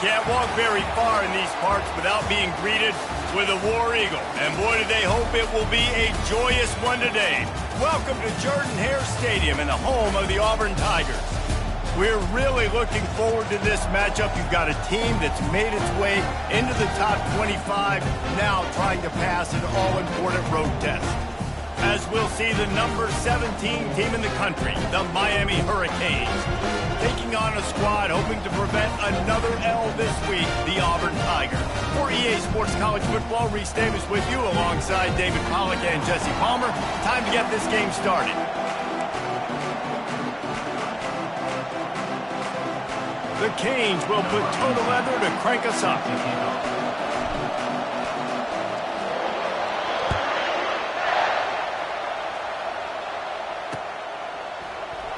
can't walk very far in these parts without being greeted with a War Eagle. And boy, do they hope it will be a joyous one today. Welcome to Jordan-Hare Stadium and the home of the Auburn Tigers. We're really looking forward to this matchup. You've got a team that's made its way into the top 25, now trying to pass an all-important road test. As we'll see the number 17 team in the country, the Miami Hurricanes, taking on a squad hoping to prevent another L this week, the Auburn Tigers. For EA Sports College Football, Reese Davis with you alongside David Pollack and Jesse Palmer. Time to get this game started. The Canes will put toe to leather to crank us up.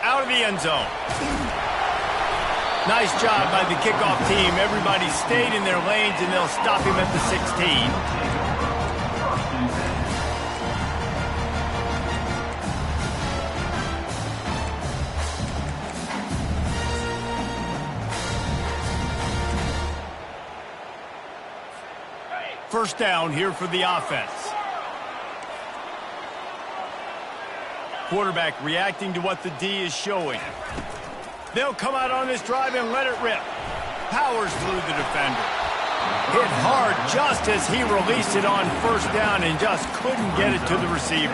Out of the end zone. Nice job by the kickoff team. Everybody stayed in their lanes, and they'll stop him at the 16. First down here for the offense. Quarterback reacting to what the D is showing. They'll come out on this drive and let it rip. Powers through the defender. Hit hard just as he released it on first down and just couldn't get it to the receiver.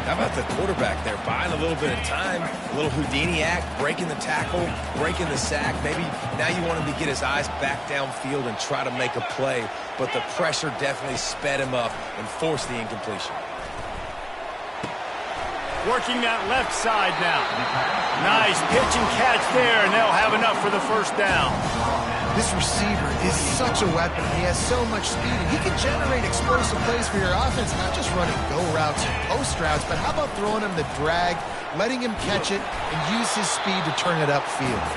How about the quarterback there, buying a little bit of time, a little Houdini act, breaking the tackle, breaking the sack. Maybe now you want him to get his eyes back downfield and try to make a play, but the pressure definitely sped him up and forced the incompletion. Working that left side now. Nice pitch and catch there, and they'll have enough for the first down. This receiver is such a weapon. He has so much speed, and he can generate explosive plays for your offense, not just running go routes and post routes, but how about throwing him the drag, letting him catch it, and use his speed to turn it upfield.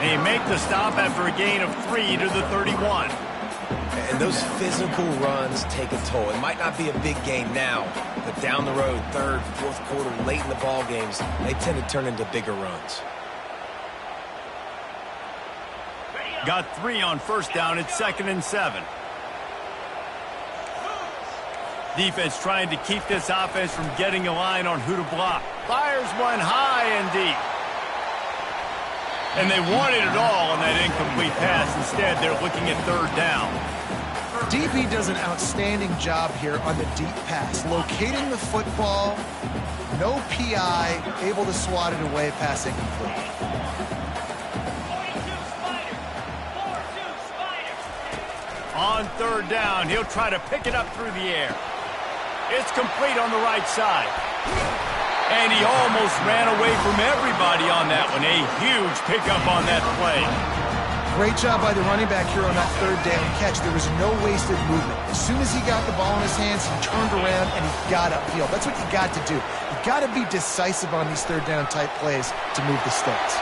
They make the stop after a gain of 3 to the 31. And those physical runs take a toll. It might not be a big game now, but down the road, third, fourth quarter, late in the ball games, they tend to turn into bigger runs. Got 3 on first down. It's 2nd and 7. Defense trying to keep this offense from getting a line on who to block. Fires one high and deep. And they wanted it all on that incomplete pass. Instead, they're looking at third down. DB does an outstanding job here on the deep pass, locating the football, no PI, able to swat it away, pass incomplete. On third down, he'll try to pick it up through the air. It's complete on the right side. And he almost ran away from everybody on that one. A huge pickup on that play. Great job by the running back here on that third down catch. There was no wasted movement. As soon as he got the ball in his hands, he turned around and he got upfield. That's what you got to do. You got to be decisive on these third down type plays to move the sticks.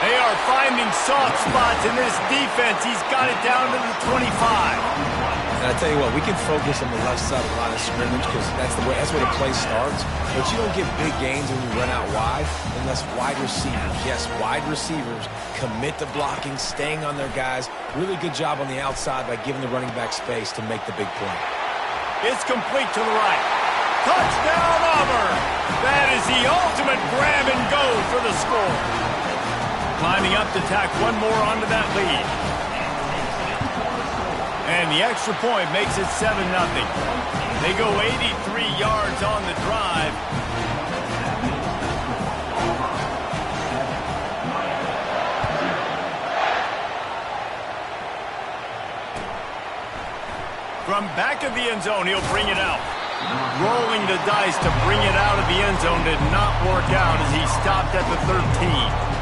They are finding soft spots in this defense. He's got it down to the 25. And I tell you what, we can focus on the left side of the line of scrimmage because that's where the play starts. But you don't get big gains when you run out wide unless wide receivers, yes, wide receivers, commit to blocking, staying on their guys. Really good job on the outside by giving the running back space to make the big play. It's complete to the right. Touchdown, Auburn! That is the ultimate grab and go for the score. Climbing up to tack one more onto that lead. And the extra point makes it 7-0. They go 83 yards on the drive. From back of the end zone, he'll bring it out. Rolling the dice to bring it out of the end zone did not work out as he stopped at the 13.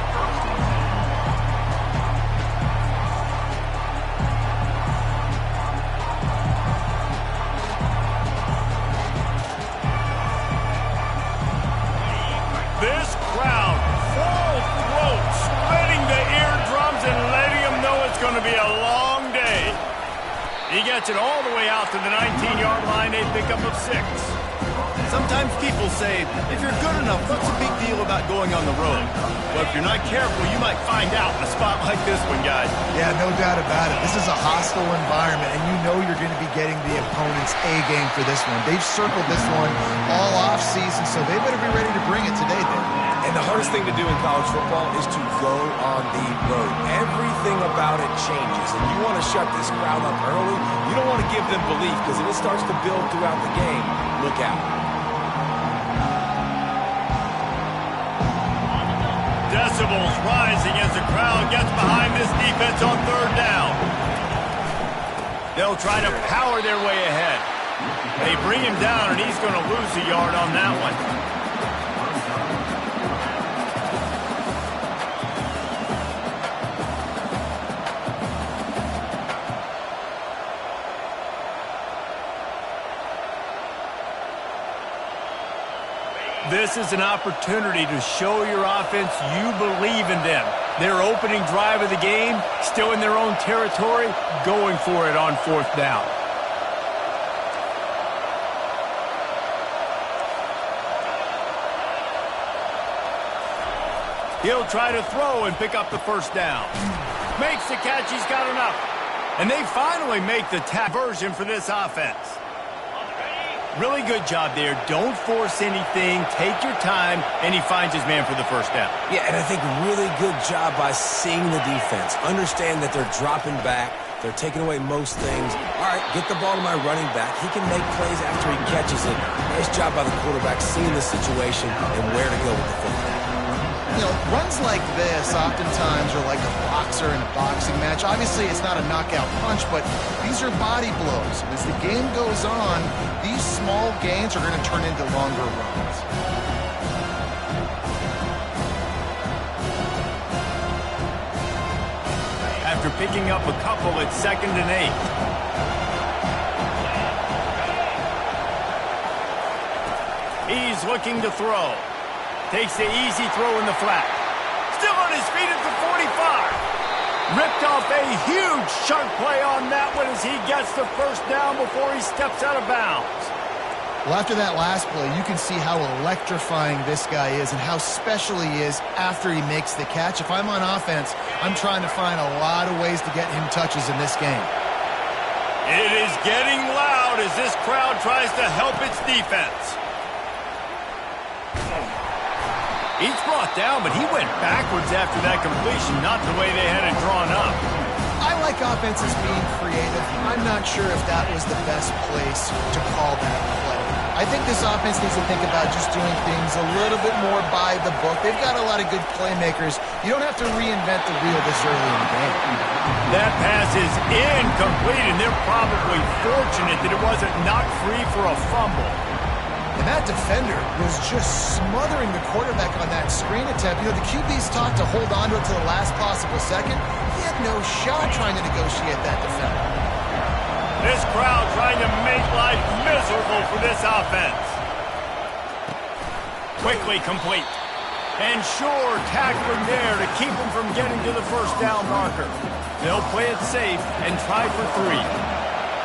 This crowd, full throat, splitting the eardrums and letting them know it's going to be a long day. He gets it all the way out to the 19-yard line, a pickup of 6. Sometimes people say, if you're good enough, what's the big deal about going on the road? But if you're not careful, you might find out in a spot like this one, guys. Yeah, no doubt about it. This is a hostile environment, and you know you're going to be getting the opponent's A-game for this one. They've circled this one all off-season, so they better be ready to bring it today, then. And the hardest thing to do in college football is to go on the road. Everything about it changes, and you want to shut this crowd up early. You don't want to give them belief, because if it starts to build throughout the game, look out. Decibels rising as the crowd gets behind this defense on third down. They'll try to power their way ahead. They bring him down, and he's going to lose a yard on that one. This is an opportunity to show your offense you believe in them. Their opening drive of the game, still in their own territory, going for it on fourth down. He'll try to throw and pick up the first down. Makes the catch, he's got enough. And they finally make the version for this offense. Really good job there. Don't force anything. Take your time, and he finds his man for the first down. Yeah, and I think really good job by seeing the defense. Understand that they're dropping back. They're taking away most things. All right, get the ball to my running back. He can make plays after he catches it. Nice job by the quarterback seeing the situation and where to go with the football. You know, runs like this oftentimes are like a boxer in a boxing match. Obviously, it's not a knockout punch, but these are body blows. As the game goes on, these small gains are going to turn into longer runs. After picking up a couple, it's 2nd and 8. He's looking to throw. Takes the easy throw in the flat. Still on his feet at the 45. Ripped off a huge chunk play on that one as he gets the first down before he steps out of bounds. Well, after that last play, you can see how electrifying this guy is and how special he is after he makes the catch. If I'm on offense, I'm trying to find a lot of ways to get him touches in this game. It is getting loud as this crowd tries to help its defense. He's brought down, but he went backwards after that completion, not the way they had it drawn up. I like offenses being creative. I'm not sure if that was the best place to call that play. I think this offense needs to think about just doing things a little bit more by the book. They've got a lot of good playmakers. You don't have to reinvent the wheel this early in the game. That pass is incomplete, and they're probably fortunate that it wasn't knocked free for a fumble. And that defender was just smothering the quarterback on that screen attempt. You know, the QB's taught to hold on to it to the last possible second. He had no shot trying to negotiate that defender. This crowd trying to make life miserable for this offense. Quickly complete. And sure, tackling there to keep him from getting to the first down marker. They'll play it safe and try for 3.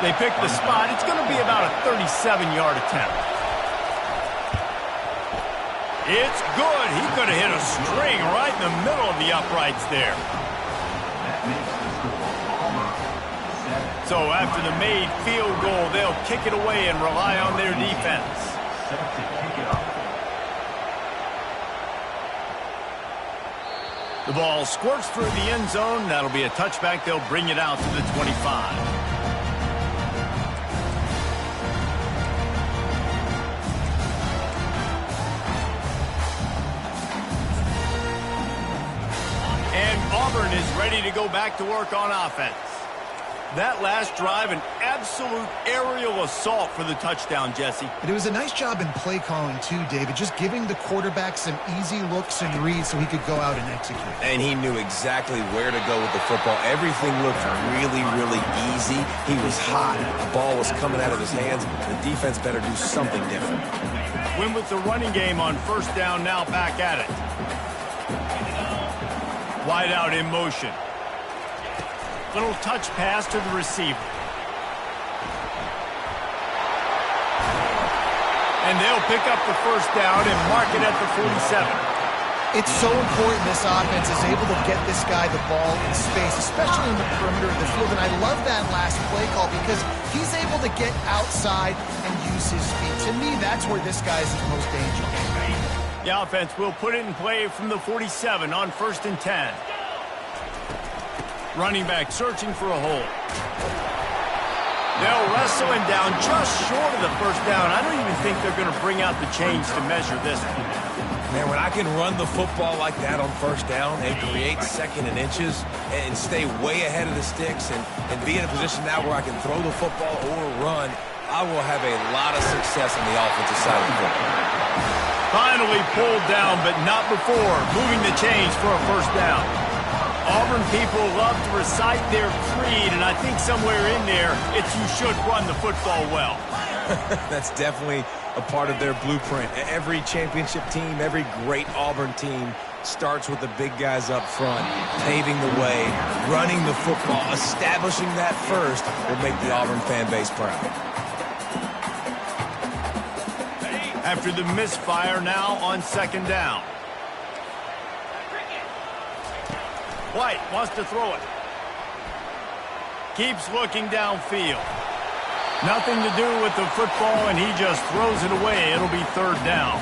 They pick the spot. It's going to be about a 37-yard attempt. It's good. He could have hit a string right in the middle of the uprights there. So after the made field goal, they'll kick it away and rely on their defense. The ball squirts through the end zone. That'll be a touchback. They'll bring it out to the 25. Auburn is ready to go back to work on offense. That last drive, an absolute aerial assault for the touchdown, Jesse. But it was a nice job in play calling too, David, just giving the quarterback some easy looks and reads so he could go out and execute. And he knew exactly where to go with the football. Everything looked really, really easy. He was hot. The ball was coming out of his hands. The defense better do something different. Win with the running game on first down, now back at it. Wide out in motion. Little touch pass to the receiver. And they'll pick up the first down and mark it at the 47. It's so important this offense is able to get this guy the ball in space, especially in the perimeter of the field. And I love that last play call because he's able to get outside and use his speed. To me, that's where this guy is his most dangerous. The offense will put it in play from the 47 on 1st and 10. Running back searching for a hole. They'll wrestle him down just short of the first down. I don't even think they're going to bring out the chains to measure this one. Man, when I can run the football like that on 1st down and create 2nd and inches and stay way ahead of the sticks and be in a position now where I can throw the football or run, I will have a lot of success on the offensive side of the football. Finally pulled down, but not before moving the chains for a first down. Auburn people love to recite their creed, and I think somewhere in there, it's you should run the football well. That's definitely a part of their blueprint. Every championship team, every great Auburn team starts with the big guys up front, paving the way, running the football, establishing that first will make the Auburn fan base proud. After the misfire, now on 2nd down. White wants to throw it. Keeps looking downfield. Nothing to do with the football, and he just throws it away. It'll be 3rd down.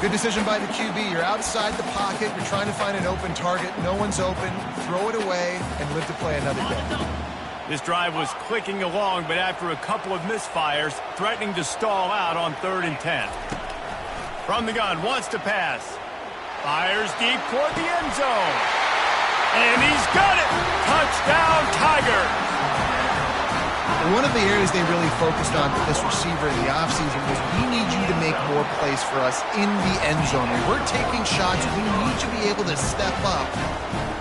Good decision by the QB. You're outside the pocket. You're trying to find an open target. No one's open. Throw it away and live to play another day. This drive was clicking along, but after a couple of misfires, threatening to stall out on 3rd and 10. From the gun, wants to pass. Fires deep toward the end zone. And he's got it! Touchdown, Tigers! One of the areas they really focused on with this receiver in the offseason was we need you to make more plays for us in the end zone. When we're taking shots, we need you to be able to step up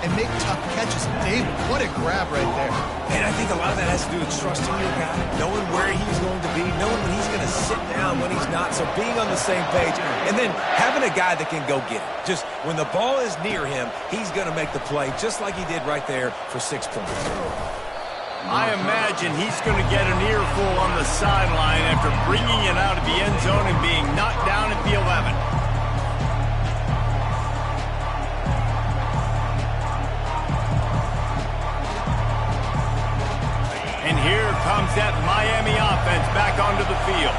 and make tough catches. David, what a grab right there. And I think a lot of that has to do with trusting your guy, knowing where he's going to be, knowing when he's going to sit down, when he's not. So being on the same page, and then having a guy that can go get it. Just when the ball is near him, he's going to make the play, just like he did right there for 6 points. I imagine he's going to get an earful on the sideline after bringing it out of the end zone and being knocked down at the 11. And here comes that Miami offense back onto the field.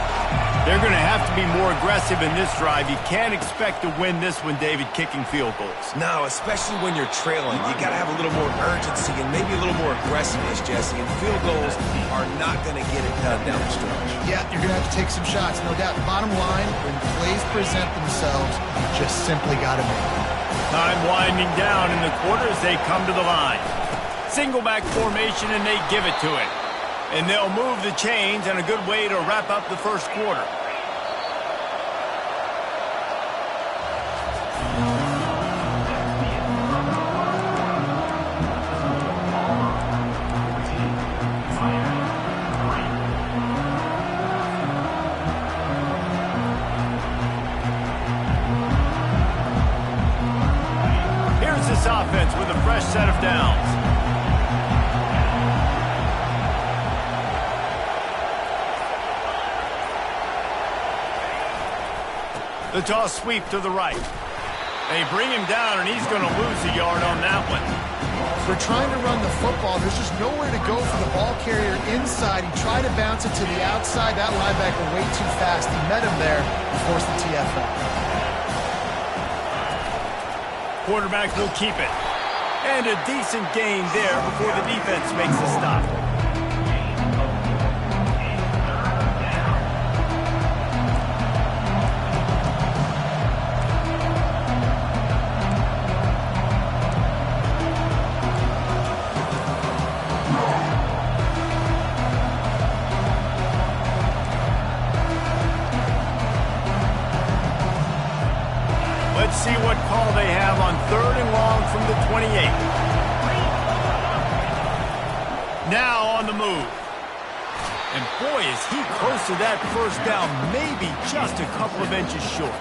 They're going to have to be more aggressive in this drive. You can't expect to win this one, David, kicking field goals. No, especially when you're trailing. You got to have a little more urgency and maybe a little more aggressiveness, Jesse. And field goals are not going to get it done down the stretch. Yeah, you're going to have to take some shots, no doubt. Bottom line, when plays present themselves, you just simply got to make them. Time winding down in the quarter as they come to the line. Single back formation, and they give it to it. And they'll move the chains, and a good way to wrap up the first quarter. Here's this offense with a fresh set of downs. The toss sweep to the right. They bring him down, and he's going to lose a yard on that one. For trying to run the football, there's just nowhere to go for the ball carrier inside. He tried to bounce it to the outside. That linebacker way too fast. He met him there and forced the TFL. Quarterback will keep it. And a decent gain there before the defense makes the stop. Let's see what call they have on 3rd and long from the 28. Now on the move. And boy, is he close to that first down, maybe just a couple of inches short.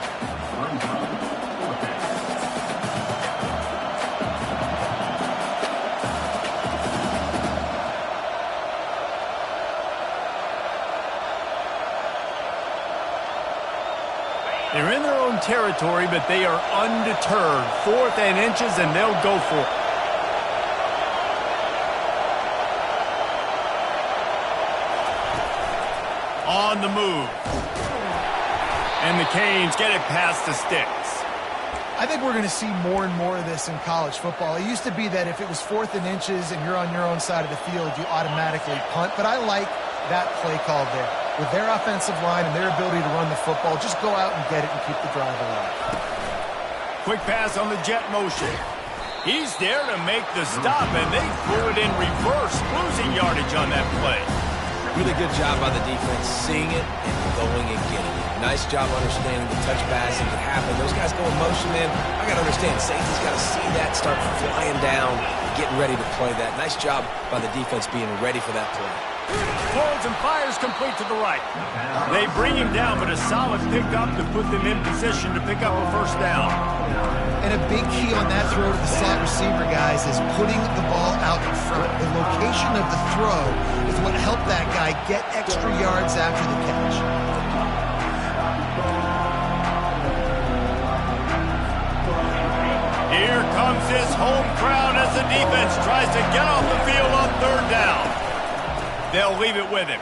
They're in their own territory, but they are undeterred. 4th and inches, and they'll go for it. On the move. And the Canes get it past the sticks. I think we're going to see more and more of this in college football. It used to be that if it was 4th and inches and you're on your own side of the field, you automatically punt. But I like that play call there. With their offensive line and their ability to run the football, just go out and get it and keep the drive alive. Quick pass on the jet motion. He's there to make the stop, and they threw it in reverse, losing yardage on that play. Really good job by the defense, seeing it and going and getting it. Nice job understanding the touch passing could happen. Those guys go in motion, man. I got to understand, safety's got to see that, start flying down, getting ready to play that. Nice job by the defense being ready for that play. Throws and fires complete to the right. They bring him down, but a solid pickup to put them in position to pick up a first down. And a big key on that throw to the slot receiver, guys, is putting the ball out in front. The location of the throw is what helped that guy get extra yards after the catch. Here comes this home crowd as the defense tries to get off the field on 3rd down. They'll leave it with him.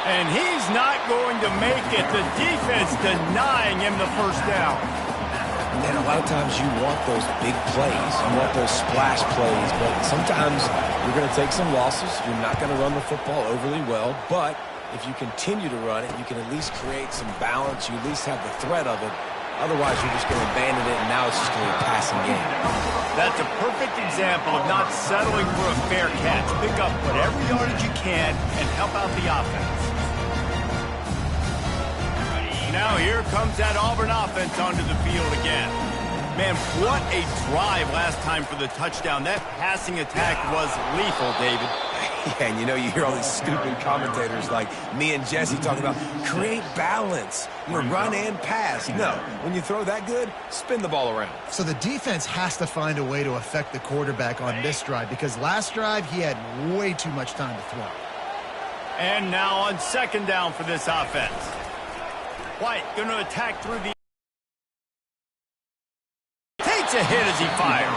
And he's not going to make it. The defense denying him the first down. And a lot of times you want those big plays. You want those splash plays. But sometimes you're going to take some losses. You're not going to run the football overly well. But if you continue to run it, you can at least create some balance. You at least have the threat of it. Otherwise, you're just going to abandon it, and now it's just going to be a passing game. That's a perfect example of not settling for a fair catch. Pick up whatever yardage you can and help out the offense. Now here comes that Auburn offense onto the field again. Man, what a drive last time for the touchdown. That passing attack was lethal, David. Yeah, and you know, you hear all these stupid commentators like me and Jesse talking about create balance, run and pass. No, when you throw that good, spin the ball around. So the defense has to find a way to affect the quarterback on this drive because last drive he had way too much time to throw. And now on 2nd down for this offense. White going to attack through the... Takes a hit as he fires.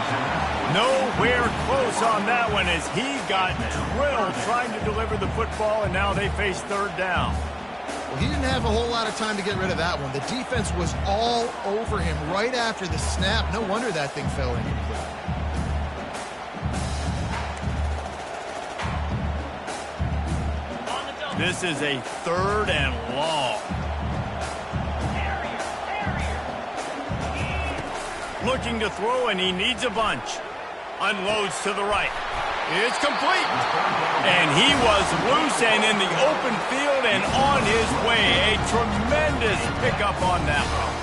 Nowhere close on that one as he got drilled trying to deliver the football, and now they face 3rd down. Well, he didn't have a whole lot of time to get rid of that one. The defense was all over him right after the snap. No wonder that thing fell incomplete. This is a 3rd and long. Looking to throw, and he needs a bunch. Unloads to the right. It's complete. And he was loose and in the open field and on his way. A tremendous pickup on that one.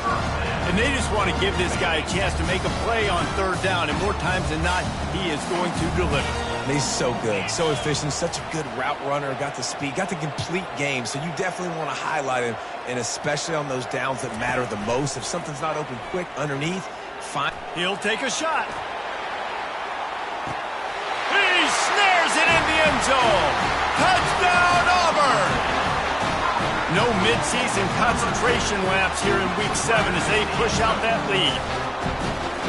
And they just want to give this guy a chance to make a play on 3rd down. And more times than not, he is going to deliver. And he's so good, so efficient, such a good route runner, got the speed, got the complete game. So you definitely want to highlight him, and especially on those downs that matter the most. If something's not open quick underneath, fine. He'll take a shot. He snares it in the end zone. Touchdown, Auburn! No midseason concentration laps here in Week 7 as they push out that lead.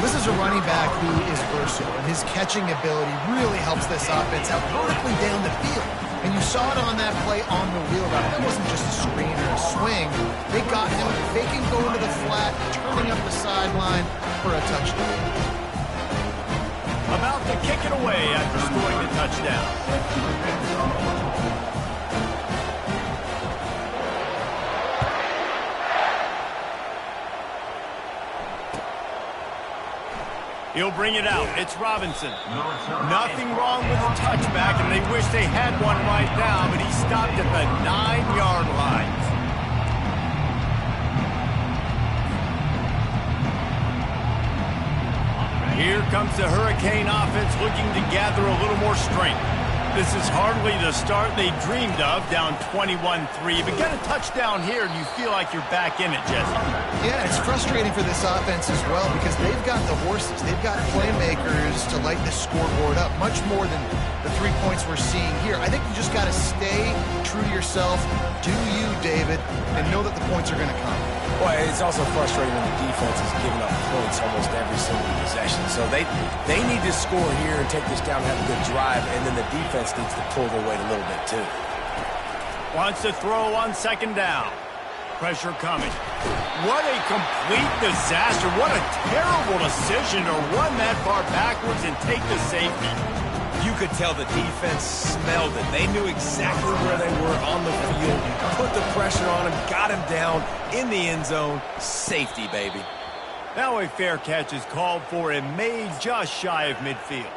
This is a running back who is versatile, and his catching ability really helps this offense out vertically down the field. And you saw it on that play on the wheel route. That wasn't just a screen or a swing. They got him faking going to the flat, turning up the sideline for a touchdown. About to kick it away after scoring the touchdown. He'll bring it out. It's Robinson. Nothing wrong with the touchback, and they wish they had one right now, but he stopped at the 9-yard line. Here comes the Hurricane offense looking to gather a little more strength. This is hardly the start they dreamed of, down 21-3. But get a touchdown here, and you feel like you're back in it, Jesse. Yeah, it's frustrating for this offense as well because they've got the horses. They've got playmakers to light the scoreboard up, much more than the 3 points we're seeing here. I think you just got to stay true to yourself, do you, David, and know that the points are going to come. Well, it's also frustrating when the defense is giving up points almost every single possession. So they need to score here and take this down and have a good drive, and then the defense needs to pull their weight a little bit too. Wants to throw on second down. Pressure coming. What a complete disaster. What a terrible decision to run that far backwards and take the safety. You could tell the defense smelled it. They knew exactly where they were on the field, put the pressure on him, got him down in the end zone. Safety, baby. Now a fair catch is called for and made just shy of midfield.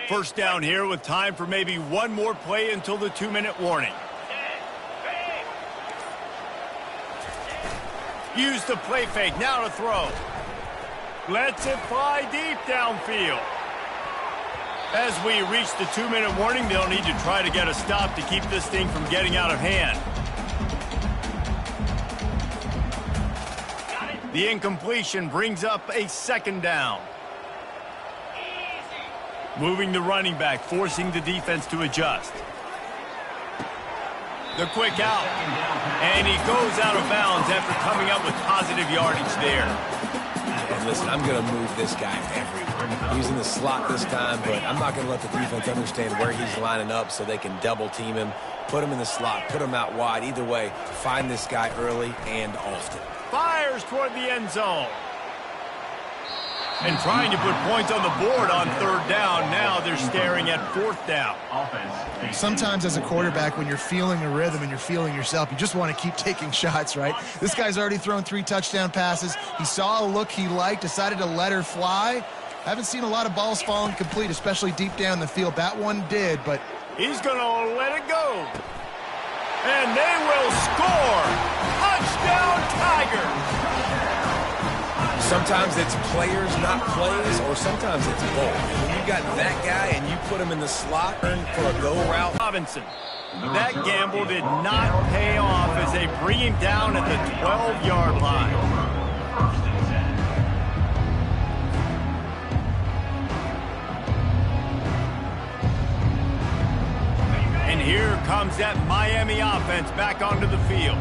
First down here with time for maybe one more play until the 2-minute warning. Use the play fake, now to throw. Lets it fly deep downfield. As we reach the 2-minute warning, they'll need to try to get a stop to keep this thing from getting out of hand. The incompletion brings up a second down. Moving the running back, forcing the defense to adjust. The quick out. And he goes out of bounds after coming up with positive yardage there. And listen, I'm going to move this guy everywhere. He's in the slot this time, but I'm not going to let the defense understand where he's lining up so they can double team him, put him in the slot, put him out wide. Either way, find this guy early and often. Fires toward the end zone. And trying to put points on the board on third down. Now they're staring at fourth down. Sometimes as a quarterback, when you're feeling a rhythm and you're feeling yourself, you just want to keep taking shots, right? This guy's already thrown 3 touchdown passes. He saw a look he liked, decided to let her fly. Haven't seen a lot of balls falling complete, especially deep down the field. That one did, but he's going to let it go. And they will score. Touchdown, Tiger. Sometimes it's players, not plays, or sometimes it's both. When you got that guy and you put him in the slot for a go route. Robinson. That gamble did not pay off as they bring him down at the 12-yard line. And here comes that Miami offense back onto the field.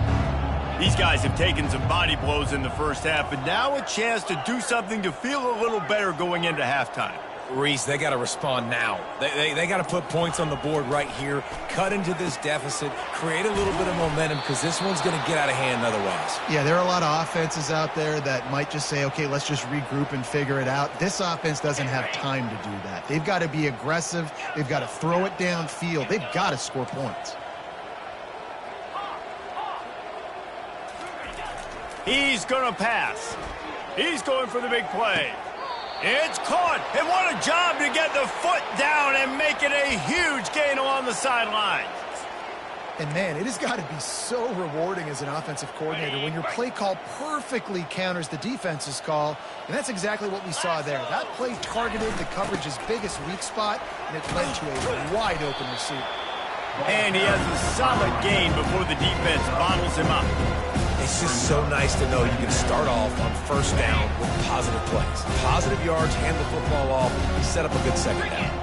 These guys have taken some body blows in the first half, but now a chance to do something to feel a little better going into halftime. Reese, they got to respond now. They got to put points on the board right here, cut into this deficit, create a little bit of momentum because this one's going to get out of hand otherwise. Yeah, there are a lot of offenses out there that might just say, okay, let's just regroup and figure it out. This offense doesn't have time to do that. They've got to be aggressive. They've got to throw it downfield. They've got to score points. He's going to pass. He's going for the big play. It's caught. And what a job to get the foot down and make it a huge gain along the sideline. And, man, it has got to be so rewarding as an offensive coordinator when your play call perfectly counters the defense's call. And that's exactly what we saw there. That play targeted the coverage's biggest weak spot, and it led to a wide-open receiver. And he has a solid gain before the defense bottles him up. It's just so nice to know you can start off on first down with positive plays. Positive yards, hand the football off, set up a good second down.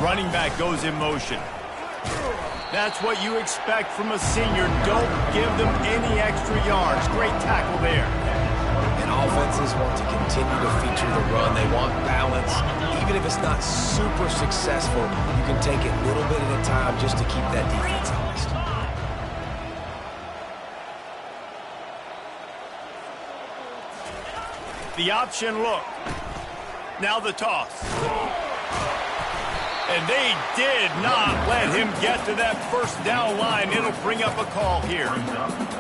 Running back goes in motion. That's what you expect from a senior. Don't give them any extra yards. Great tackle there. And offenses want to continue to feature the run. They want balance. Even if it's not super successful, you can take it a little bit at a time just to keep that defense honest. The option look. Now the toss. And they did not let him get to that first down line. It'll bring up a call here.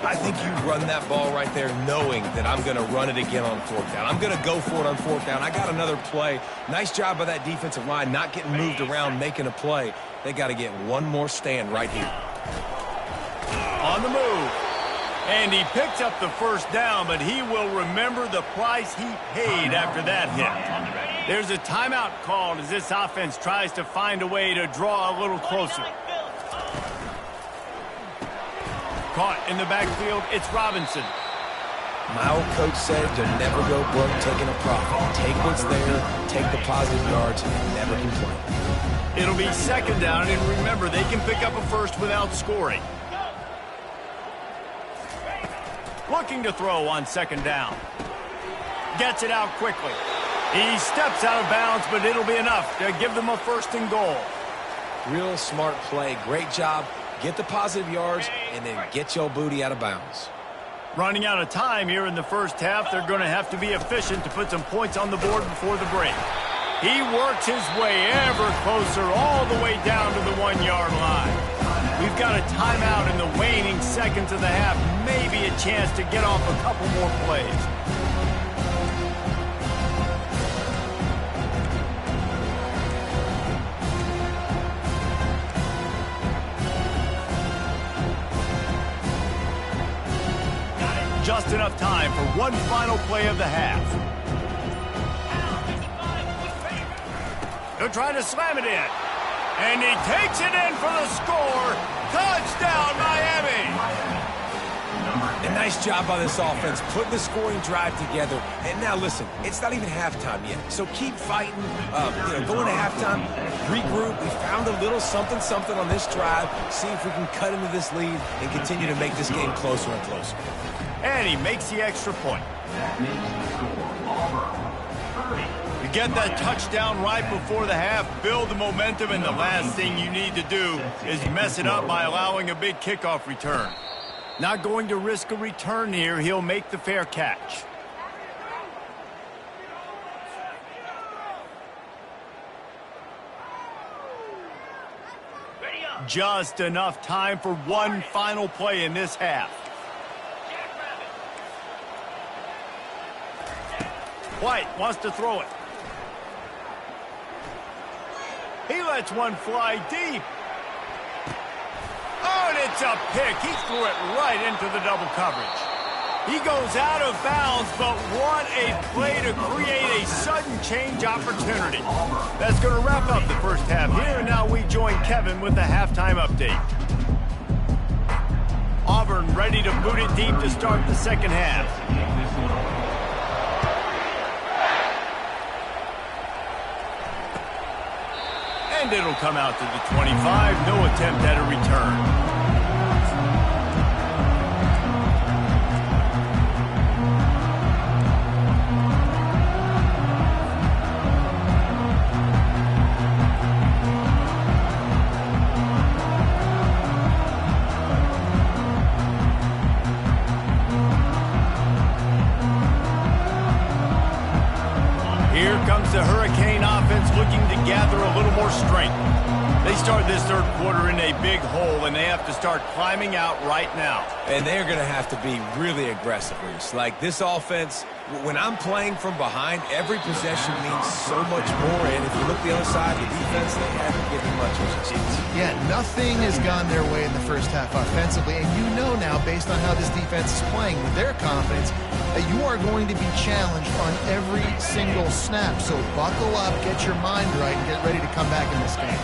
I think you run that ball right there knowing that I'm going to run it again on fourth down. I'm going to go for it on fourth down. I got another play. Nice job by that defensive line not getting moved around, making a play. They got to get one more stand right here. On the move. And he picks up the first down, but he will remember the price he paid after that hit. There's a timeout called as this offense tries to find a way to draw a little closer. Caught in the backfield, it's Robinson. My old coach said you'll never go broke taking a profit. Take what's there, take the positive yards, and never complain. It'll be second down, and remember, they can pick up a first without scoring. Looking to throw on second down. Gets it out quickly. He steps out of bounds, but it'll be enough to give them a first and goal. Real smart play. Great job. Get the positive yards, and then get your booty out of bounds. Running out of time here in the first half. They're going to have to be efficient to put some points on the board before the break. He works his way ever closer all the way down to the 1-yard line. We've got a timeout in the waning seconds of the half. Maybe a chance to get off a couple more plays. Just enough time for one final play of the half. They're trying to slam it in. And he takes it in for the score. Touchdown, Miami! A nice job by this offense, putting the scoring drive together. And now listen, it's not even halftime yet. So keep fighting, going to halftime, regroup. We found a little something on this drive. See if we can cut into this lead and continue to make this game closer and closer. And he makes the extra point. That makes the score Auburn 30. You get that touchdown right before the half, build the momentum, and the last thing you need to do is mess it up by allowing a big kickoff return. Not going to risk a return here. He'll make the fair catch. Just enough time for one final play in this half. White wants to throw it. He lets one fly deep. Oh, and it's a pick. He threw it right into the double coverage. He goes out of bounds, but what a play to create a sudden change opportunity. That's going to wrap up the first half here, and now we join Kevin with the halftime update. Auburn ready to boot it deep to start the second half. And it'll come out to the 25. No attempt at a return. Here comes the Hurricane offense looking to gather a little more strength. They start this third quarter in a big hole, and they have to start climbing out right now. And they're going to have to be really aggressive. Like this offense, when I'm playing from behind, every possession means so much more. And if you look the other side, the defense, they haven't given much resistance. Yeah, nothing has gone their way in the first half offensively. And you know now, based on how this defense is playing with their confidence, that you are going to be challenged on every single snap. So buckle up, get your mind right, and get ready to come back in this game.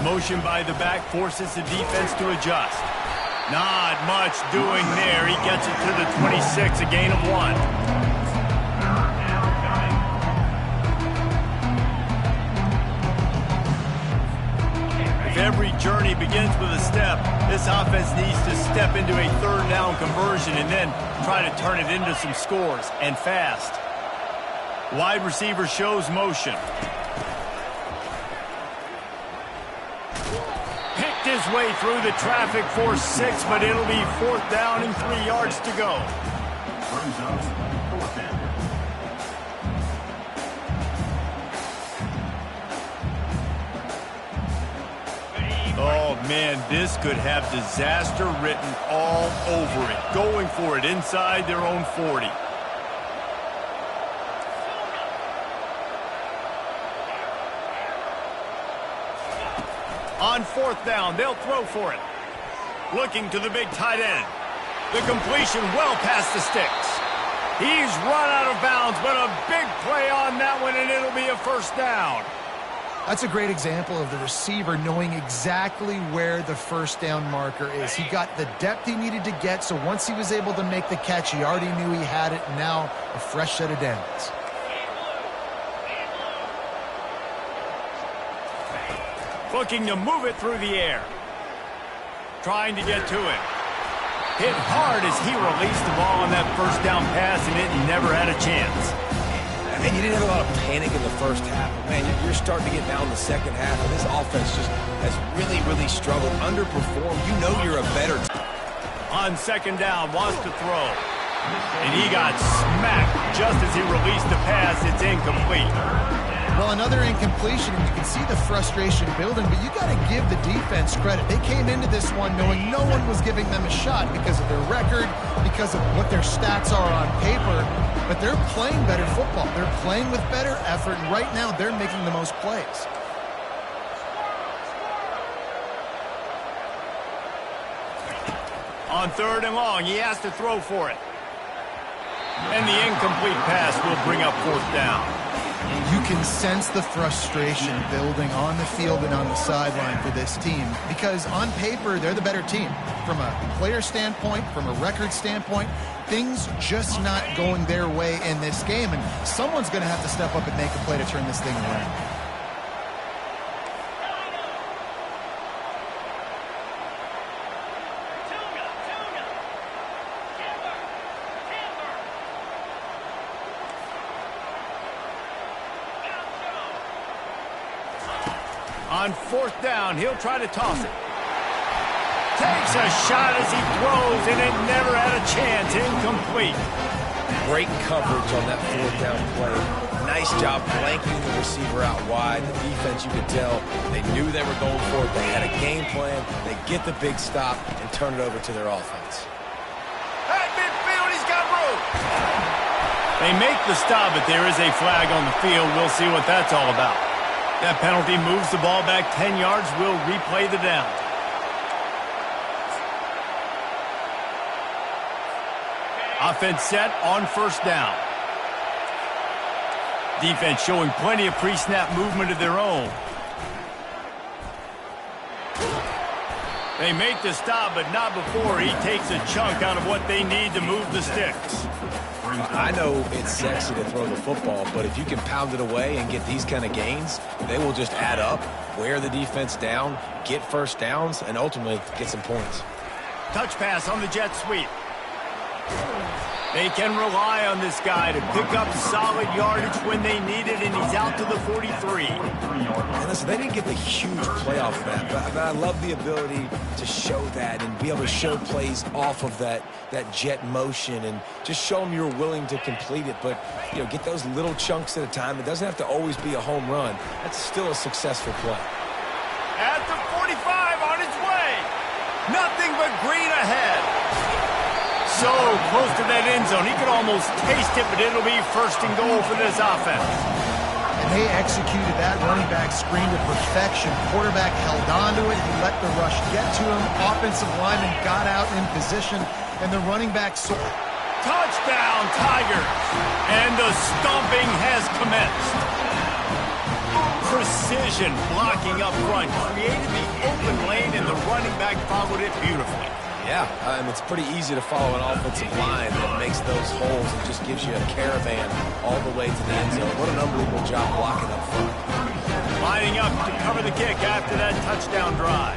Motion by the back forces the defense to adjust. Not much doing there. He gets it to the 26, a gain of 1. If every journey begins with a step, this offense needs to step into a third down conversion and then try to turn it into some scores, and fast. Wide receiver shows motion. Picked his way through the traffic for 6, but it'll be 4th down and 3 yards to go. Brings up 4th down. Oh, man, this could have disaster written all over it. Going for it inside their own 40. On 4th down, they'll throw for it. Looking to the big tight end. The completion well past the sticks. He's run out of bounds, but a big play on that one, and it'll be a 1st down. That's a great example of the receiver knowing exactly where the first down marker is. He got the depth he needed to get, so once he was able to make the catch, he already knew he had it, and now a fresh set of downs. Looking to move it through the air. Trying to get to it. Hit hard as he released the ball on that first down pass, and it never had a chance. And you didn't have a lot of panic in the first half. But man, you're starting to get down in the second half, and this offense just has really, really struggled, underperformed. You know you're a better team. On second down, wants to throw. And he got smacked just as he released the pass. It's incomplete. Well, another incompletion, and you can see the frustration building, but you got to give the defense credit. They came into this one knowing no one was giving them a shot because of their record, because of what their stats are on paper, but they're playing better football. They're playing with better effort, and right now they're making the most plays. On third and long, he has to throw for it. And the incomplete pass will bring up fourth down. You can sense the frustration building on the field and on the sideline for this team because on paper, they're the better team. From a player standpoint, from a record standpoint, things just not going their way in this game, and someone's going to have to step up and make a play to turn this thing around. On fourth down, he'll try to toss it. Takes a shot as he throws, and it never had a chance. Incomplete. Great coverage on that fourth down play. Nice job blanking the receiver out wide. The defense, you could tell, they knew they were going for it. They had a game plan. They get the big stop and turn it over to their offense. At midfield, he's got room. They make the stop, but there is a flag on the field. We'll see what that's all about. That penalty moves the ball back 10 yards. We'll replay the down. Offense set on first down. Defense showing plenty of pre-snap movement of their own. They make the stop, but not before he takes a chunk out of what they need to move the sticks. I know it's sexy to throw the football, but if you can pound it away and get these kind of gains, they will just add up, wear the defense down, get first downs, and ultimately get some points. Touch pass on the jet sweep. They can rely on this guy to pick up solid yardage when they need it, and he's out to the 43. And listen, they didn't get the huge playoff for that, but I love the ability to show that and be able to show plays off of that jet motion and just show them you're willing to complete it. But, you know, get those little chunks at a time. It doesn't have to always be a home run. That's still a successful play. At the 45 on its way. Nothing but green ahead. So close to that end zone. He could almost taste it, but it'll be first and goal for this offense. And they executed that running back screen to perfection. Quarterback held on to it. He let the rush get to him. Offensive lineman got out in position, and the running back saw. Touchdown, Tigers. And the stomping has commenced. Precision blocking up front created the open lane, and the running back followed it beautifully. Yeah, it's pretty easy to follow an offensive line that makes those holes and just gives you a caravan all the way to the end zone. What an unbelievable job blocking up front. Lining up to cover the kick after that touchdown drive.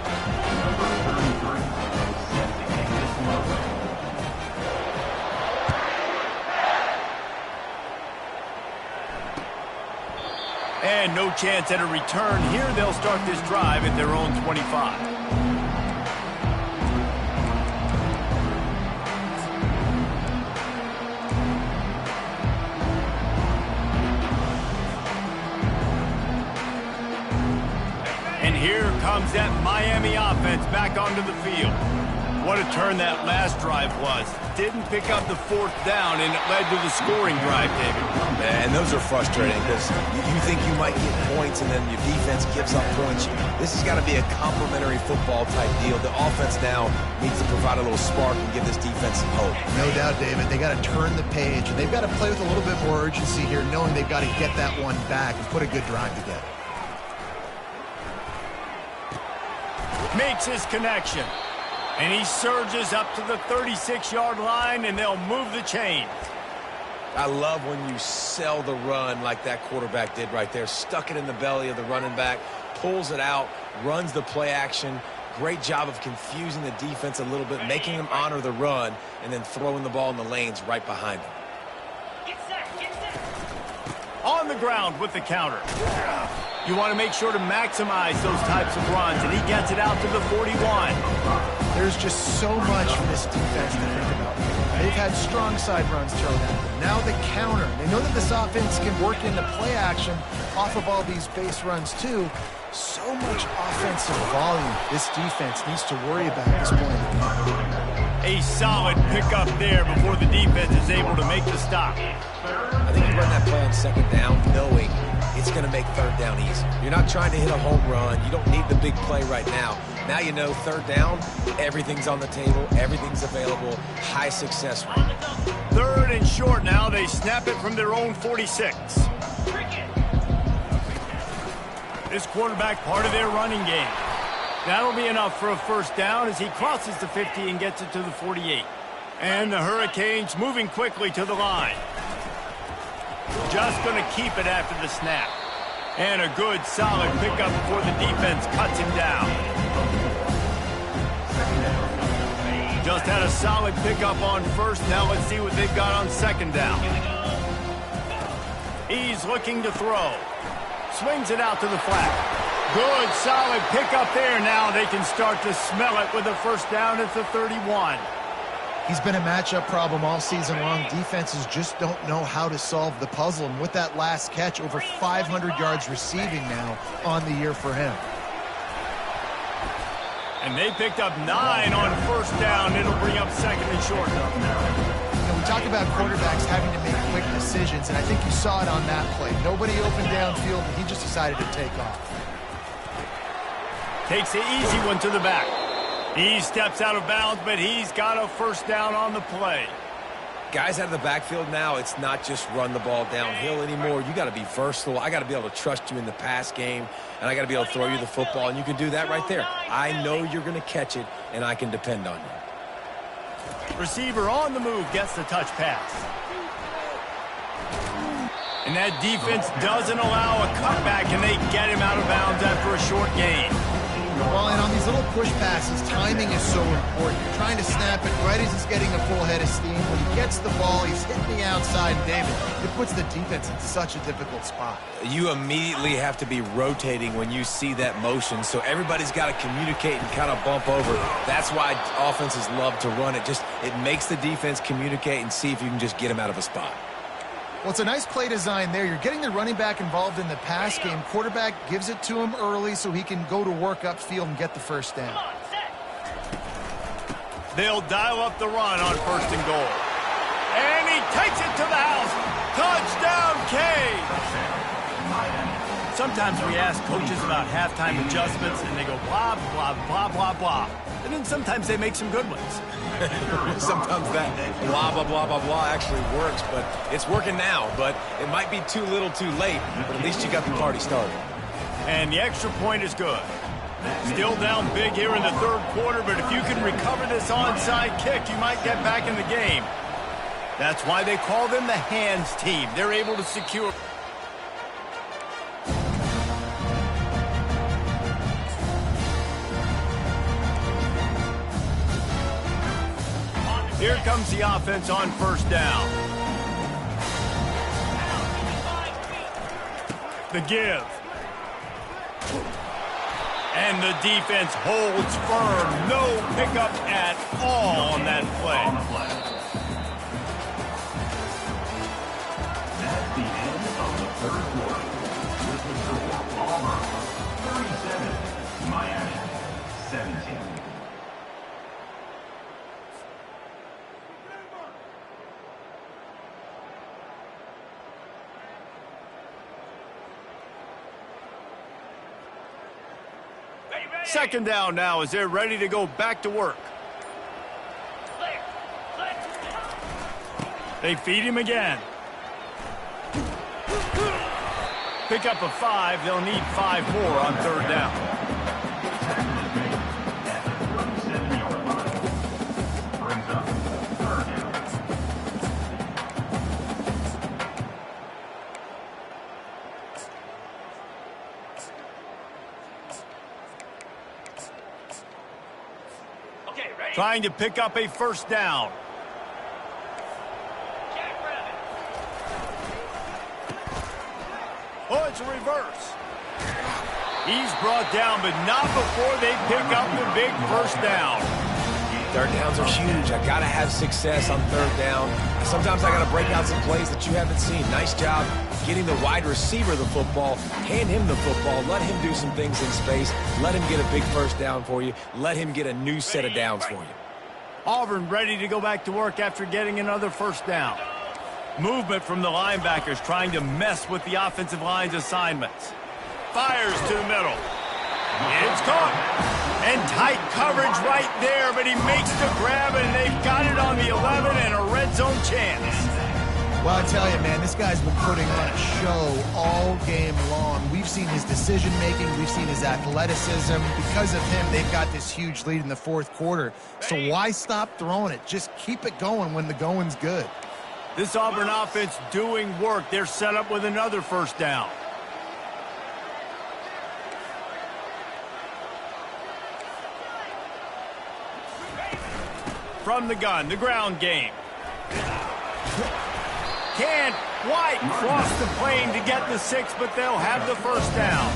And no chance at a return here. They'll start this drive at their own 25. And here comes that Miami offense back onto the field. What a turn that last drive was. Didn't pick up the fourth down, and it led to the scoring drive, David. And those are frustrating because you think you might get points and then your defense gives up points. This has got to be a complementary football type deal. The offense now needs to provide a little spark and give this defense some hope. No doubt, David. They got to turn the page, and they've got to play with a little bit more urgency here, knowing they've got to get that one back and put a good drive together. Makes his connection. And he surges up to the 36-yard line, and they'll move the chains. I love when you sell the run like that quarterback did right there. Stuck it in the belly of the running back, pulls it out, runs the play action. Great job of confusing the defense a little bit, making them honor the run, and then throwing the ball in the lanes right behind them. On the ground with the counter. You want to make sure to maximize those types of runs, and he gets it out to the 41. There's just so much for this defense to think about. They've had strong side runs thrown at them. Now the counter. They know that this offense can work into play action off of all these base runs too. So much offensive volume this defense needs to worry about at this point. A solid pickup there before the defense is able to make the stop. I think you run that play on second down knowing it's going to make third down easy. You're not trying to hit a home run. You don't need the big play right now. Now you know third down, everything's on the table, everything's available, high success rate. Third and short now. They snap it from their own 46. This quarterback part of their running game. That'll be enough for a first down as he crosses the 50 and gets it to the 48. And the Hurricanes moving quickly to the line. Just going to keep it after the snap. And a good, solid pickup before the defense cuts him down. Just had a solid pickup on first. Now let's see what they've got on second down. He's looking to throw. Swings it out to the flat. Good, solid pickup there. Now they can start to smell it with a first down at the 31. He's been a matchup problem all season long. Defenses just don't know how to solve the puzzle. And with that last catch, over 500 yards receiving now on the year for him. And they picked up 9 on first down. It'll bring up second and short. We talk about quarterbacks having to make quick decisions, and I think you saw it on that play. Nobody opened downfield, and he just decided to take off. Takes the easy one to the back. He steps out of bounds, but he's got a first down on the play. Guys out of the backfield now, it's not just run the ball downhill anymore. You got to be versatile. I got to be able to trust you in the pass game, and I got to be able to throw you the football, and you can do that right there. I know you're going to catch it, and I can depend on you. Receiver on the move gets the touch pass. And that defense doesn't allow a cutback, and they get him out of bounds after a short gain. Well, and on these little push passes, timing is so important. You're trying to snap it right as he's getting a full head of steam. When he gets the ball, he's hitting the outside, David. It puts the defense in such a difficult spot. You immediately have to be rotating when you see that motion, so everybody's got to communicate and kind of bump over. That's why offenses love to run it. It makes the defense communicate and see if you can just get him out of a spot. Well, it's a nice play design there. You're getting the running back involved in the pass game. Quarterback gives it to him early so he can go to work upfield and get the first down. They'll dial up the run on first and goal. And he takes it to the house. Touchdown, Cade. Sometimes we ask coaches about halftime adjustments, and they go blah, blah, blah, blah, blah. And then sometimes they make some good ones. Sometimes that blah, blah, blah, blah, blah actually works, but it's working now. But it might be too little too late, but at least you got the party started. And the extra point is good. Still down big here in the third quarter, but if you can recover this onside kick, you might get back in the game. That's why they call them the hands team. They're able to secure. Here comes the offense on first down. The give. And the defense holds firm. No pickup at all on that play. That's the end of the third quarter. With the score, Auburn 37, Miami 17. Second down now as they're ready to go back to work. They feed him again. Pick up a 5. They'll need 5 more on third down. trying to pick up a first down. Oh, it's a reverse. He's brought down, but not before they pick up the big first down. Third downs are huge. I got to have success on third down. Sometimes I got to break out some plays that you haven't seen. Nice job getting the wide receiver the football. Hand him the football. Let him do some things in space. Let him get a big first down for you. Let him get a new set of downs for you. Auburn ready to go back to work after getting another first down. Movement from the linebackers trying to mess with the offensive line's assignments. Fires to the middle. It's caught. And tight coverage right there, but he makes the grab, and they've got it on the 11 and a red zone chance. Well, I tell you, man, this guy's been putting on a show all game long. We've seen his decision-making. We've seen his athleticism. Because of him, they've got this huge lead in the fourth quarter. So why stop throwing it? Just keep it going when the going's good. This Auburn offense doing work. They're set up with another first down. From the gun, the ground game. Can't quite cross the plane to get the 6, but they'll have the first down.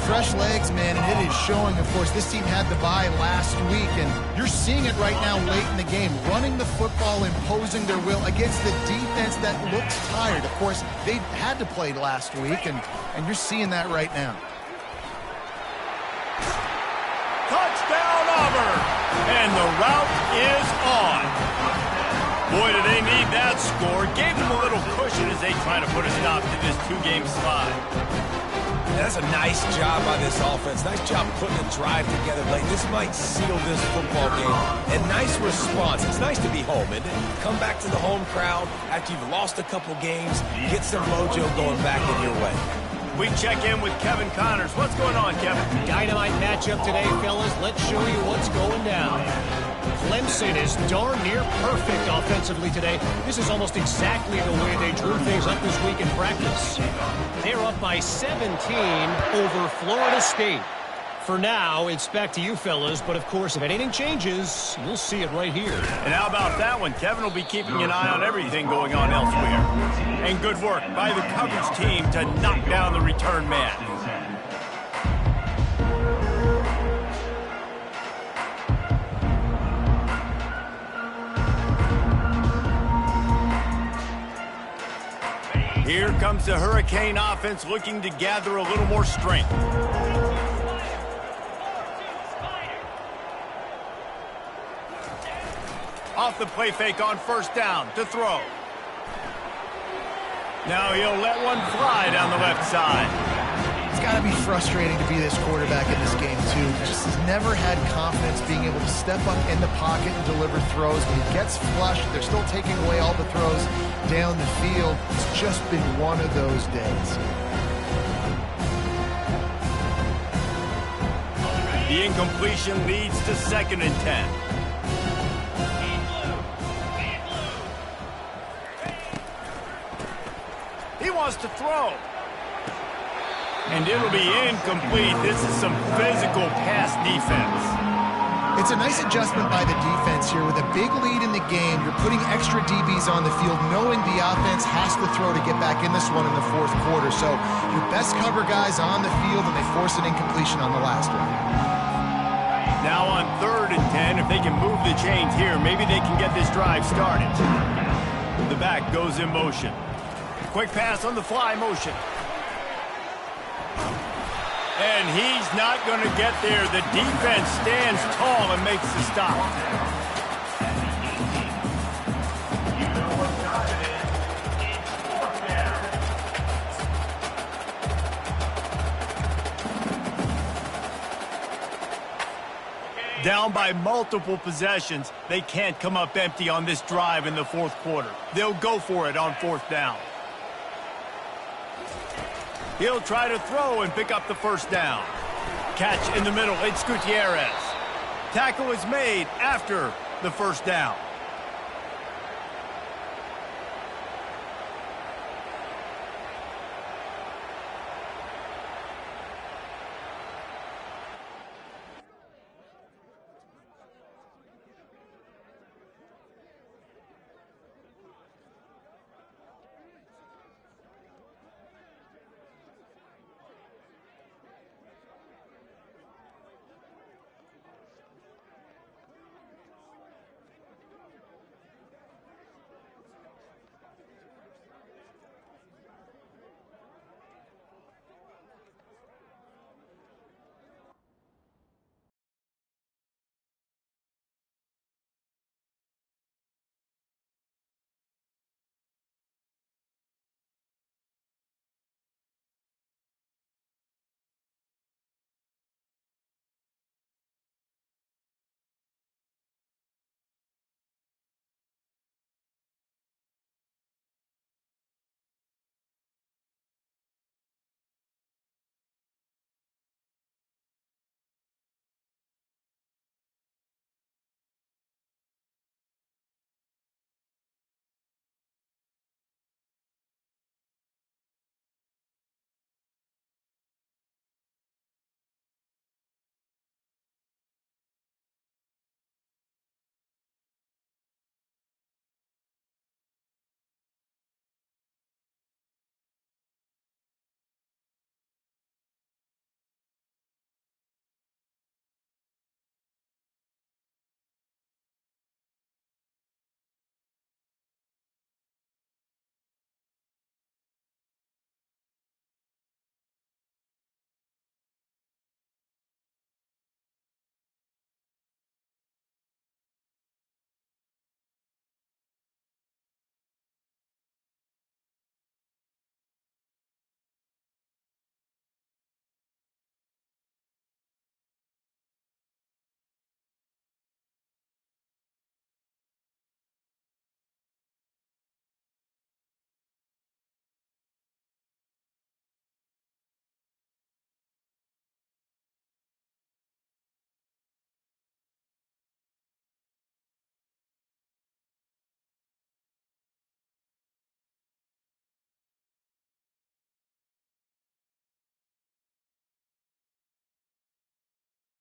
Fresh legs, man, and it is showing. Of course, this team had the bye last week, and you're seeing it right now late in the game. Running the football, imposing their will against the defense that looks tired. Of course, they had to play last week, and you're seeing that right now. Touchdown, Auburn! And the route is on. Boy, do they need that score. Gave them a little cushion as they try to put a stop to this two-game slide. That's a nice job by this offense. Nice job putting a drive together late. This might seal this football game. And nice response. It's nice to be home, isn't it? Come back to the home crowd after you've lost a couple games. Get some mojo going back in your way. We check in with Kevin Connors. What's going on, Kevin? Dynamite matchup today, fellas. Let's show you what's going down. Clemson is darn near perfect offensively today. This is almost exactly the way they drew things up this week in practice. They're up by 17 over Florida State. For now, it's back to you, fellas. But, of course, if anything changes, you'll see it right here. And how about that one? Kevin will be keeping an eye on everything going on elsewhere. And good work by the coverage team to knock down the return man. Here comes the Hurricane offense looking to gather a little more strength. Off the play fake on first down to throw. Now he'll let one fly down the left side. It's got to be frustrating to be this quarterback in this game, too. Just has never had confidence being able to step up in the pocket and deliver throws. When he gets flushed, they're still taking away all the throws down the field. It's just been one of those days. The incompletion leads to 2nd and 10. He wants to throw. And it'll be incomplete. This is some physical pass defense. It's a nice adjustment by the defense here. With a big lead in the game, you're putting extra DBs on the field, knowing the offense has to throw to get back in this one in the fourth quarter. So your best cover guys on the field, and they force an incompletion on the last one. Now on 3rd and 10, if they can move the chains here, maybe they can get this drive started. The back goes in motion. Quick pass on the fly motion. And he's not going to get there. The defense stands tall and makes the stop. Down by multiple possessions, they can't come up empty on this drive in the fourth quarter. They'll go for it on 4th down. He'll try to throw and pick up the first down. Catch in the middle. It's Gutierrez. Tackle is made after the first down.